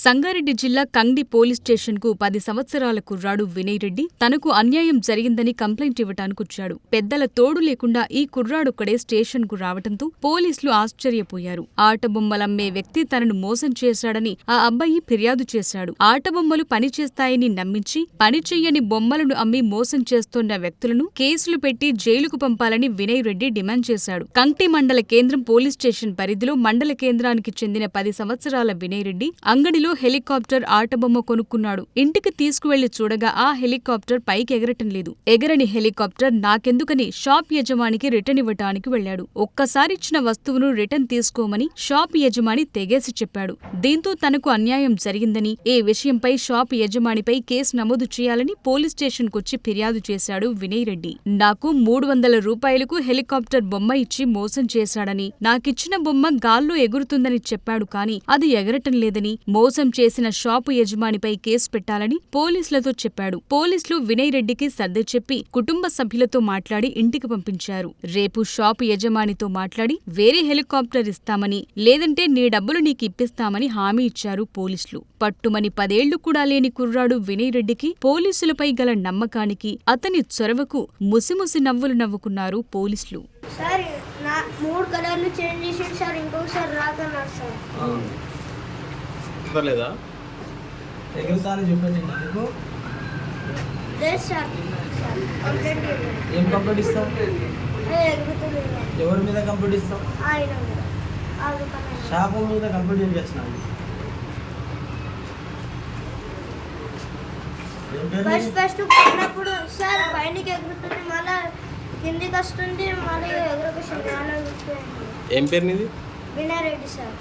సంగారెడ్డి జిల్లా కంగ్డి పోలీస్ స్టేషన్కు 10 సంవత్సరాల కుర్రాడు వినయ్ రెడ్డి తనకు అన్యాయం జరిగిందని కంప్లైంట్ ఇవ్వటానికొచ్చాడు. పెద్దల తోడు లేకుండా ఈ కుర్రాడొక్కడే స్టేషన్కు రావటంతో పోలీసులు ఆశ్చర్యపోయారు. ఆటబొమ్మలమ్మే వ్యక్తి తనను మోసం చేశాడని ఆ అబ్బాయి ఫిర్యాదు చేశాడు. ఆటబొమ్మలు పనిచేస్తాయని నమ్మించి పని చెయ్యని బొమ్మలను అమ్మి మోసం చేస్తోన్న వ్యక్తులను కేసులు పెట్టి జైలుకు పంపాలని వినయ్ రెడ్డి డిమాండ్ చేశాడు. కంగ్టి మండల కేంద్రం పోలీస్ స్టేషన్ పరిధిలో మండల కేంద్రానికి చెందిన 10 సంవత్సరాల వినయ్ రెడ్డి అంగడిలో హెలికాప్టర్ ఆటబొమ్మ కొనుక్కున్నాడు. ఇంటికి తీసుకువెళ్లి చూడగా ఆ హెలికాప్టర్ పైకి ఎగరటం లేదు. ఎగరని హెలికాప్టర్ నాకెందుకని షాప్ యజమానికి రిటర్న్ ఇవ్వటానికి వెళ్లాడు. ఒక్కసారి ఇచ్చిన వస్తువును రిటర్న్ తీసుకోమని షాప్ యజమాని తెగేసి చెప్పాడు. దీంతో తనకు అన్యాయం జరిగిందని, ఈ విషయంపై షాప్ యజమానిపై కేసు నమోదు చేయాలని పోలీస్ స్టేషన్కొచ్చి ఫిర్యాదు చేశాడు వినయ్ రెడ్డి. నాకు 300 రూపాయలకు హెలికాప్టర్ బొమ్మ ఇచ్చి మోసం చేశాడని, నాకిచ్చిన బొమ్మ గాల్లో ఎగురుతుందని చెప్పాడు. కానీ అది ఎగరటం లేదని, మోసం చేసిన షాపు యజమానిపై కేసు పెట్టాలని పోలీసులతో చెప్పాడు. పోలీసులు వినయ్ రెడ్డికి సర్ది చెప్పి కుటుంబ సభ్యులతో మాట్లాడి ఇంటికి పంపించారు. రేపు షాపు యజమానితో మాట్లాడి వేరే హెలికాప్టర్ ఇస్తామని, లేదంటే నీ డబ్బులు నీకు ఇప్పిస్తామని హామీ ఇచ్చారు పోలీసులు. పట్టుమని 10 ఏళ్లు కూడా లేని కుర్రాడు వినయ్ రెడ్డికి పోలీసులపై గల నమ్మకానికి, అతని చొరవకు ముసిముసి నవ్వులు నవ్వుకున్నారు పోలీసులు. సార్ 3 కలర్లు చేంజ్ చేసాడు సార్, ఇంకొకసారి రాకన్నారు సార్. లేదా ఎగురుతాను చూపెట్టండి నీకు. లేదు సార్, కంప్లైంట్ ఏం కంప్లైంట్ ఇస్తావు? ఎగురుతుంది. ఎవరి మీద కంప్లైంట్ ఇస్తావు? ఆయన షాపు మీద కంప్లైంట్ చేస్తున్నాను. ఫస్ట్ పడినప్పుడు సార్ పైనకి ఎగురుతుంది, మళ్ళీ కిందికి వస్తుంది, మళ్ళీ ఎగురుకొస్తుంది. ఏం పేరు నీది? వినయ్ రెడ్డి సార్.